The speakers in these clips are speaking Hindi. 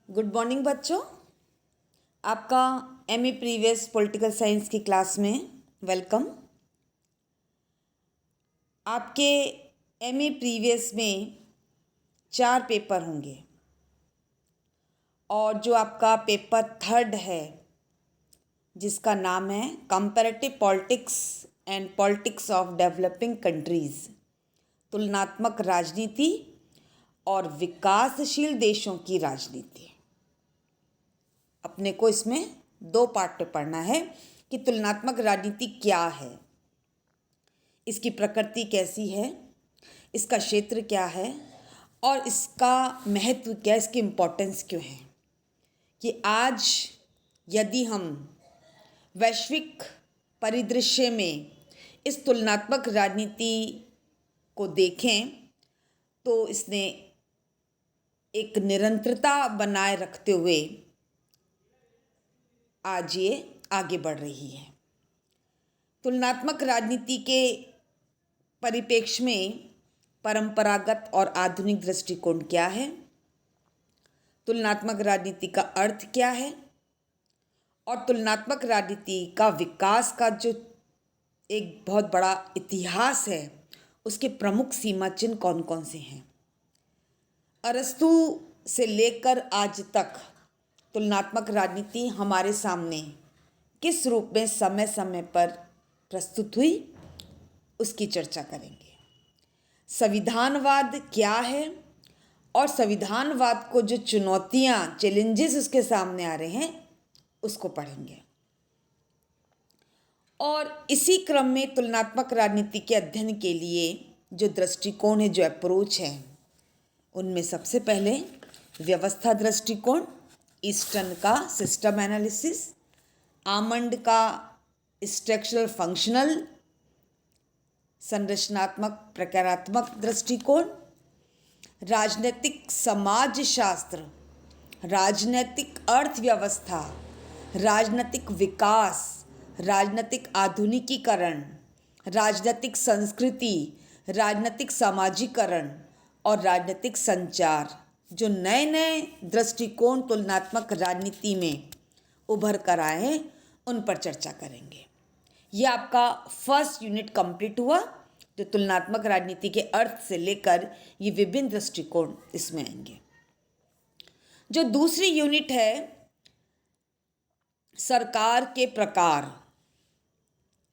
गुड मॉर्निंग बच्चों। आपका एमए प्रीवियस पॉलिटिकल साइंस की क्लास में वेलकम। आपके एमए प्रीवियस में 4 पेपर होंगे और जो आपका पेपर 3 है जिसका नाम है comparative politics and politics of developing countries, तुलनात्मक राजनीति और विकासशील देशों की राजनीति। अपने को इसमें 2 पार्ट में पढ़ना है कि तुलनात्मक राजनीति क्या है, इसकी प्रकृति कैसी है, इसका क्षेत्र क्या है और इसका महत्व क्या, इसकी इम्पोर्टेंस क्यों है। कि आज यदि हम वैश्विक परिदृश्य में इस तुलनात्मक राजनीति को देखें तो इसने एक निरंतरता बनाए रखते हुए आज ये आगे बढ़ रही है। तुलनात्मक राजनीति के परिप्रेक्ष्य में परंपरागत और आधुनिक दृष्टिकोण क्या है, तुलनात्मक राजनीति का अर्थ क्या है और तुलनात्मक राजनीति का विकास का जो एक बहुत बड़ा इतिहास है उसके प्रमुख सीमा चिन्ह कौन कौन से हैं। अरस्तु से लेकर आज तक तुलनात्मक राजनीति हमारे सामने किस रूप में समय समय पर प्रस्तुत हुई उसकी चर्चा करेंगे। संविधानवाद क्या है और संविधानवाद को जो चुनौतियां, चैलेंजेस उसके सामने आ रहे हैं उसको पढ़ेंगे। और इसी क्रम में तुलनात्मक राजनीति के अध्ययन के लिए जो दृष्टिकोण है, जो अप्रोच है, उनमें सबसे पहले व्यवस्था दृष्टिकोण, ईस्टर्न का सिस्टम एनालिसिस, आमंड का स्ट्रक्चरल फंक्शनल संरचनात्मक प्रकारात्मक दृष्टिकोण, राजनीतिक समाजशास्त्र, राजनीतिक अर्थव्यवस्था, राजनीतिक विकास, राजनीतिक आधुनिकीकरण, राजनीतिक संस्कृति, राजनीतिक समाजीकरण और राजनीतिक संचार, जो नए नए दृष्टिकोण तुलनात्मक राजनीति में उभर कर आए हैं उन पर चर्चा करेंगे। यह आपका फर्स्ट यूनिट कंप्लीट हुआ, जो तुलनात्मक राजनीति के अर्थ से लेकर ये विभिन्न दृष्टिकोण इसमें आएंगे। जो दूसरी यूनिट है सरकार के प्रकार,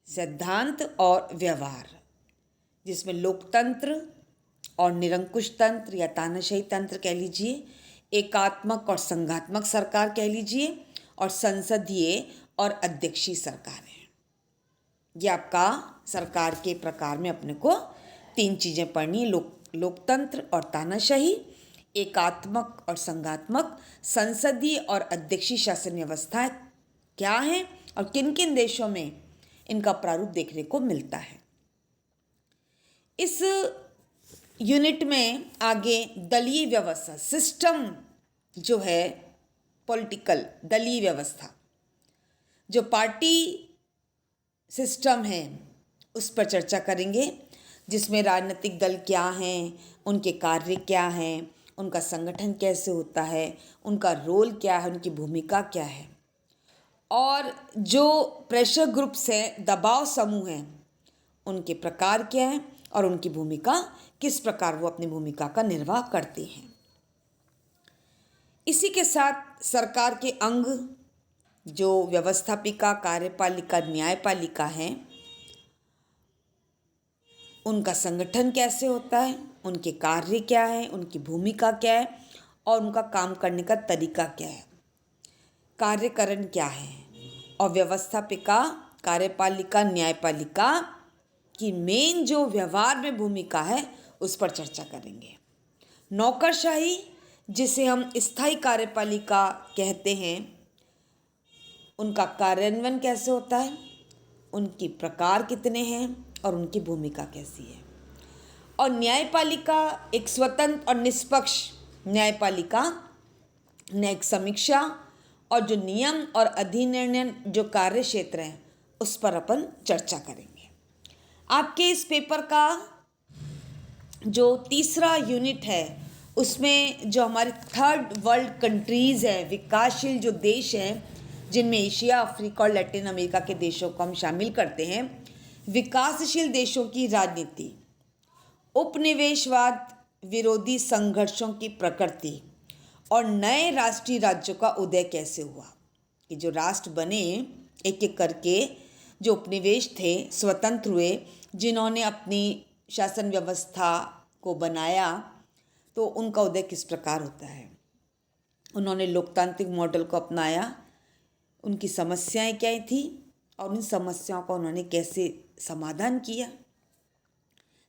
सिद्धांत और व्यवहार, जिसमें लोकतंत्र और निरंकुश तंत्र या तानाशाही तंत्र कह लीजिए, एकात्मक और संघात्मक सरकार कह लीजिए, और संसदीय और अध्यक्षीय सरकार है। ये आपका सरकार के प्रकार में अपने को 3 चीज़ें पढ़नी, लोकतंत्र और तानाशाही, एकात्मक और संघात्मक, संसदीय और अध्यक्षीय शासन व्यवस्था क्या है और किन किन देशों में इनका प्रारूप देखने को मिलता है। इस यूनिट में आगे दलीय व्यवस्था, सिस्टम जो है पॉलिटिकल दलीय व्यवस्था, जो पार्टी सिस्टम है उस पर चर्चा करेंगे, जिसमें राजनीतिक दल क्या हैं, उनके कार्य क्या हैं, उनका संगठन कैसे होता है, उनका रोल क्या है, उनकी भूमिका क्या है, और जो प्रेशर ग्रुप्स हैं, दबाव समूह हैं, उनके प्रकार क्या हैं और उनकी भूमिका किस प्रकार वो अपनी भूमिका का निर्वाह करते हैं। इसी के साथ सरकार के अंग जो व्यवस्थापिका, कार्यपालिका, न्यायपालिका हैं, उनका संगठन कैसे होता है, उनके कार्य क्या है, उनकी भूमिका क्या है और उनका काम करने का तरीका क्या है, कार्यकरण क्या है, और व्यवस्थापिका, कार्यपालिका, न्यायपालिका की मेन जो व्यवहार में भूमिका है उस पर चर्चा करेंगे। नौकरशाही, जिसे हम स्थायी कार्यपालिका कहते हैं, उनका कार्यान्वयन कैसे होता है, उनकी प्रकार कितने हैं और उनकी भूमिका कैसी है। और न्यायपालिका एक स्वतंत्र और निष्पक्ष न्यायपालिका, न्यायिक समीक्षा और जो नियम और अधिनियम जो कार्य क्षेत्र हैं उस पर अपन चर्चा करेंगे। आपके इस पेपर का जो तीसरा यूनिट है उसमें जो हमारे थर्ड वर्ल्ड कंट्रीज़ हैं, विकासशील जो देश हैं, जिनमें एशिया, अफ्रीका और लैटिन अमेरिका के देशों को हम शामिल करते हैं, विकासशील देशों की राजनीति, उपनिवेशवाद विरोधी संघर्षों की प्रकृति और नए राष्ट्रीय राज्यों का उदय कैसे हुआ, कि जो राष्ट्र बने एक एक करके, जो उपनिवेश थे स्वतंत्र हुए, जिन्होंने अपनी शासन व्यवस्था को बनाया, तो उनका उदय किस प्रकार होता है। उन्होंने लोकतांत्रिक मॉडल को अपनाया, उनकी समस्याएं क्या थी और उन समस्याओं का उन्होंने कैसे समाधान किया।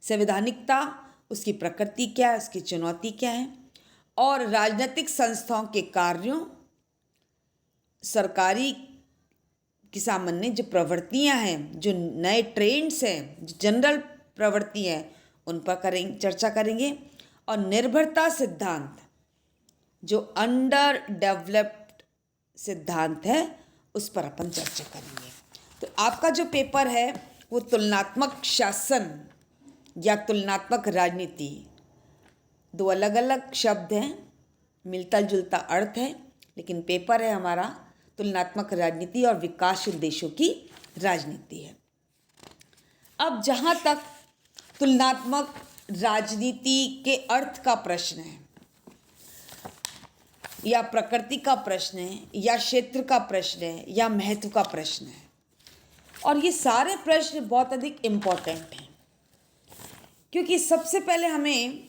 संवैधानिकता, उसकी प्रकृति क्या है, उसकी चुनौती क्या है, और राजनीतिक संस्थाओं के कार्यों, सरकारी की सामान्य जो प्रवृत्तियां हैं, जो नए ट्रेंड्स हैं, जो जनरल प्रवृत्ति हैं, उन पर चर्चा करेंगे। और निर्भरता सिद्धांत, जो अंडर डेवलप्ड सिद्धांत है, उस पर अपन चर्चा करेंगे। तो आपका जो पेपर है वो तुलनात्मक शासन या तुलनात्मक राजनीति, दो अलग अलग शब्द हैं, मिलता जुलता अर्थ है, लेकिन पेपर है हमारा तुलनात्मक राजनीति और विकासशील देशों की राजनीति है। अब जहाँ तक तुलनात्मक राजनीति के अर्थ का प्रश्न है, या प्रकृति का प्रश्न है, या क्षेत्र का प्रश्न है, या महत्व का प्रश्न है, और ये सारे प्रश्न बहुत अधिक इम्पोर्टेंट हैं, क्योंकि सबसे पहले हमें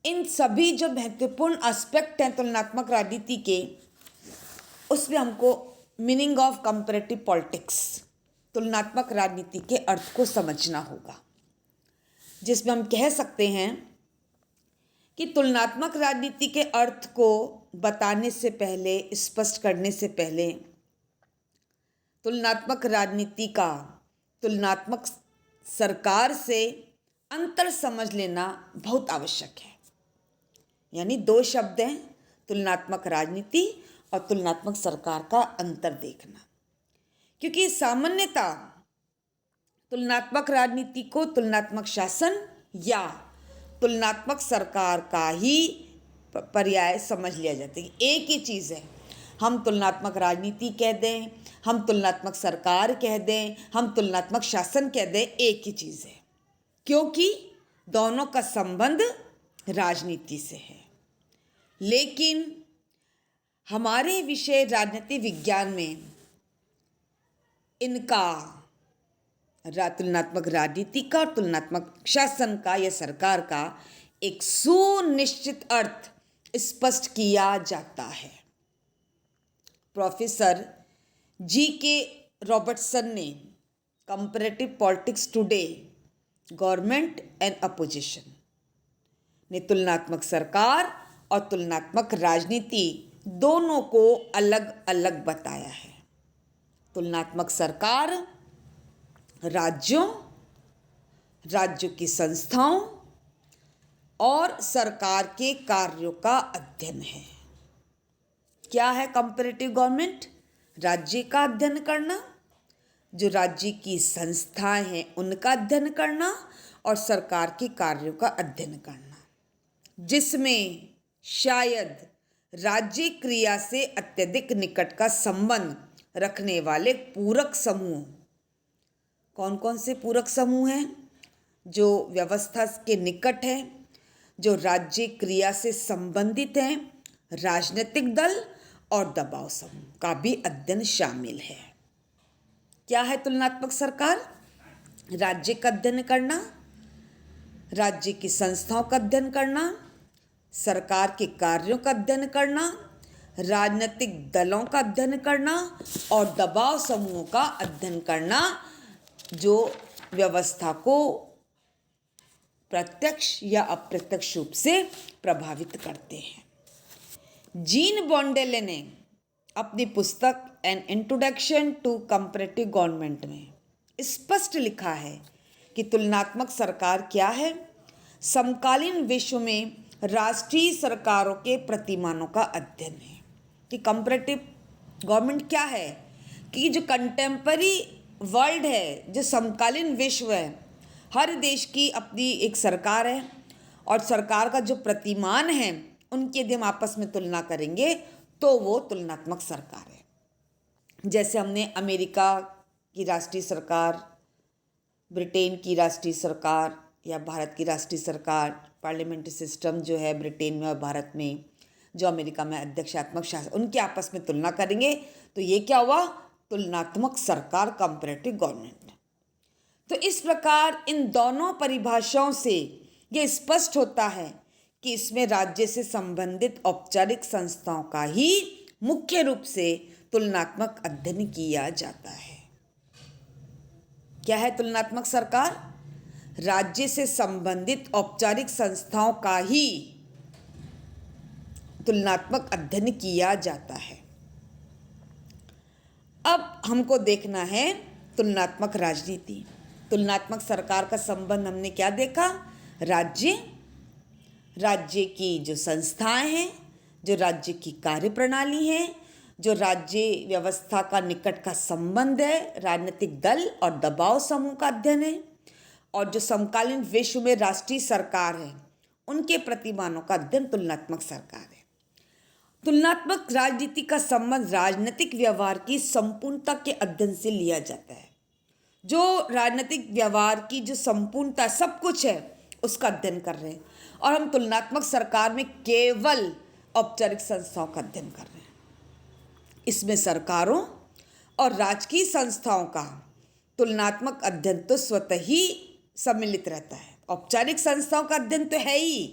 इन सभी जो महत्वपूर्ण एस्पेक्ट हैं तुलनात्मक राजनीति के, उसमें हमको मीनिंग ऑफ कंपैरेटिव पॉलिटिक्स, तुलनात्मक राजनीति के अर्थ को समझना होगा, जिसमें हम कह सकते हैं कि तुलनात्मक राजनीति के अर्थ को बताने से पहले, स्पष्ट करने से पहले, तुलनात्मक राजनीति का तुलनात्मक सरकार से अंतर समझ लेना बहुत आवश्यक है। यानी दो शब्द हैं, तुलनात्मक राजनीति और तुलनात्मक सरकार का अंतर देखना, क्योंकि सामान्यतः तुलनात्मक राजनीति को तुलनात्मक शासन या तुलनात्मक सरकार का ही पर्याय समझ लिया जाता है। एक ही चीज़ है, हम तुलनात्मक राजनीति कह दें, हम तुलनात्मक सरकार कह दें, हम तुलनात्मक शासन कह दें, एक ही चीज़ है, क्योंकि दोनों का संबंध राजनीति से है। लेकिन हमारे विषय राजनीति विज्ञान में इनका तुलनात्मक राजनीति का और तुलनात्मक शासन का या सरकार का एक सुनिश्चित अर्थ स्पष्ट किया जाता है। Professor GK. रॉबर्टसन ने comparative politics today, government and opposition ने तुलनात्मक सरकार और तुलनात्मक राजनीति दोनों को अलग अलग बताया है। तुलनात्मक सरकार राज्यों की संस्थाओं और सरकार के कार्यों का अध्ययन है। क्या है कंपैरेटिव गवर्नमेंट? राज्य का अध्ययन करना, जो राज्य की संस्थाएं हैं उनका अध्ययन करना, और सरकार के कार्यों का अध्ययन करना, जिसमें शायद राज्य क्रिया से अत्यधिक निकट का संबंध रखने वाले पूरक समूह। कौन कौन से पूरक समूह हैं? जो व्यवस्था के निकट है, जो राज्य क्रिया से संबंधित हैं, राजनीतिक दल और दबाव समूह का भी अध्ययन शामिल है। क्या है तुलनात्मक सरकार? राज्य का अध्ययन करना, राज्य की संस्थाओं का अध्ययन करना, सरकार के कार्यों का अध्ययन करना, राजनीतिक दलों का अध्ययन करना और दबाव समूहों का अध्ययन करना, जो व्यवस्था को प्रत्यक्ष या अप्रत्यक्ष रूप से प्रभावित करते हैं। जीन बॉन्डेले ने अपनी पुस्तक an introduction to comparative government में स्पष्ट लिखा है कि तुलनात्मक सरकार क्या है, समकालीन विश्व में राष्ट्रीय सरकारों के प्रतिमानों का अध्ययन है। कि कंपैरेटिव गवर्नमेंट क्या है, कि जो कंटेम्पररी वर्ल्ड है, जो समकालीन विश्व है, हर देश की अपनी एक सरकार है और सरकार का जो प्रतिमान है उनकी यदि हम आपस में तुलना करेंगे तो वो तुलनात्मक सरकार है। जैसे हमने अमेरिका की राष्ट्रीय सरकार, ब्रिटेन की राष्ट्रीय सरकार या भारत की राष्ट्रीय सरकार, पार्लियामेंट्री सिस्टम जो है ब्रिटेन में और भारत में, जो अमेरिका में अध्यक्षात्मक शासन, उनके आपस में तुलना करेंगे तो ये क्या हुआ, तुलनात्मक सरकार, कंपैरेटिव गवर्नमेंट। तो इस प्रकार इन दोनों परिभाषाओं से ये स्पष्ट होता है कि इसमें राज्य से संबंधित औपचारिक संस्थाओं का ही मुख्य रूप से तुलनात्मक अध्ययन किया जाता है। क्या है तुलनात्मक सरकार? राज्य से संबंधित औपचारिक संस्थाओं का ही तुलनात्मक अध्ययन किया जाता है। अब हमको देखना है तुलनात्मक राजनीति। तुलनात्मक सरकार का संबंध हमने क्या देखा? राज्य की जो संस्थाएं हैं, जो राज्य की कार्यप्रणाली है, जो राज्य व्यवस्था का निकट का संबंध है, राजनीतिक दल और दबाव समूह का अध्ययन है, और जो समकालीन विश्व में राष्ट्रीय सरकार है उनके प्रतिमानों का अध्ययन तुलनात्मक सरकार है। तुलनात्मक राजनीति का संबंध राजनीतिक व्यवहार की संपूर्णता के अध्ययन से लिया जाता है। जो राजनीतिक व्यवहार की जो संपूर्णता सब कुछ है उसका अध्ययन कर रहे हैं, और हम तुलनात्मक सरकार में केवल औपचारिक संस्थाओं का अध्ययन कर रहे हैं। इसमें सरकारों और राजकीय संस्थाओं का तुलनात्मक अध्ययन तो स्वतः ही सम्मिलित रहता है। औपचारिक संस्थाओं का अध्ययन तो है ही,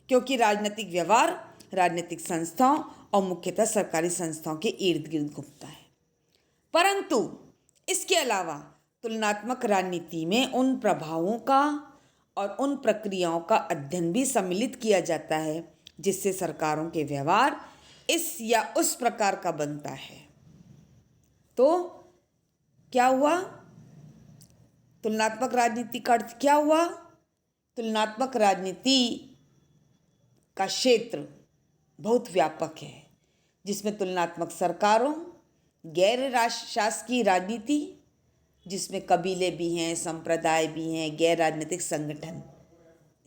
क्योंकि राजनीतिक व्यवहार राजनीतिक संस्थाओं और मुख्यतः सरकारी संस्थाओं के इर्द गिर्द घूमता है। परंतु इसके अलावा तुलनात्मक राजनीति में उन प्रभावों का और उन प्रक्रियाओं का अध्ययन भी सम्मिलित किया जाता है जिससे सरकारों के व्यवहार इस या उस प्रकार का बनता है। तो क्या हुआ? तुलनात्मक राजनीति का अर्थ क्या हुआ? तुलनात्मक राजनीति का क्षेत्र बहुत व्यापक है, जिसमें तुलनात्मक सरकारों, गैर शासकीय राजनीति जिसमें कबीले भी हैं, संप्रदाय भी हैं, गैर राजनीतिक संगठन,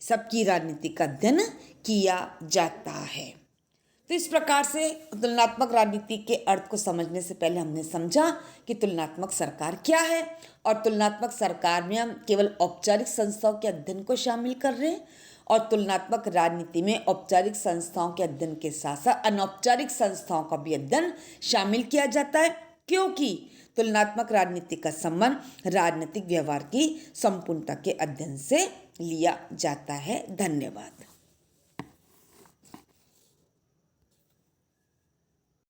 सबकी राजनीति का अध्ययन किया जाता है। तो इस प्रकार से तुलनात्मक राजनीति के अर्थ को समझने से पहले हमने समझा कि तुलनात्मक सरकार क्या है, और तुलनात्मक सरकार में हम केवल औपचारिक संस्थाओं के अध्ययन को शामिल कर रहे हैं, और तुलनात्मक राजनीति में औपचारिक संस्थाओं के अध्ययन के साथ साथ अनौपचारिक संस्थाओं का भी अध्ययन शामिल किया जाता है, क्योंकि तुलनात्मक राजनीति का संबंध राजनीतिक व्यवहार की संपूर्णता के अध्ययन से लिया जाता है। धन्यवाद।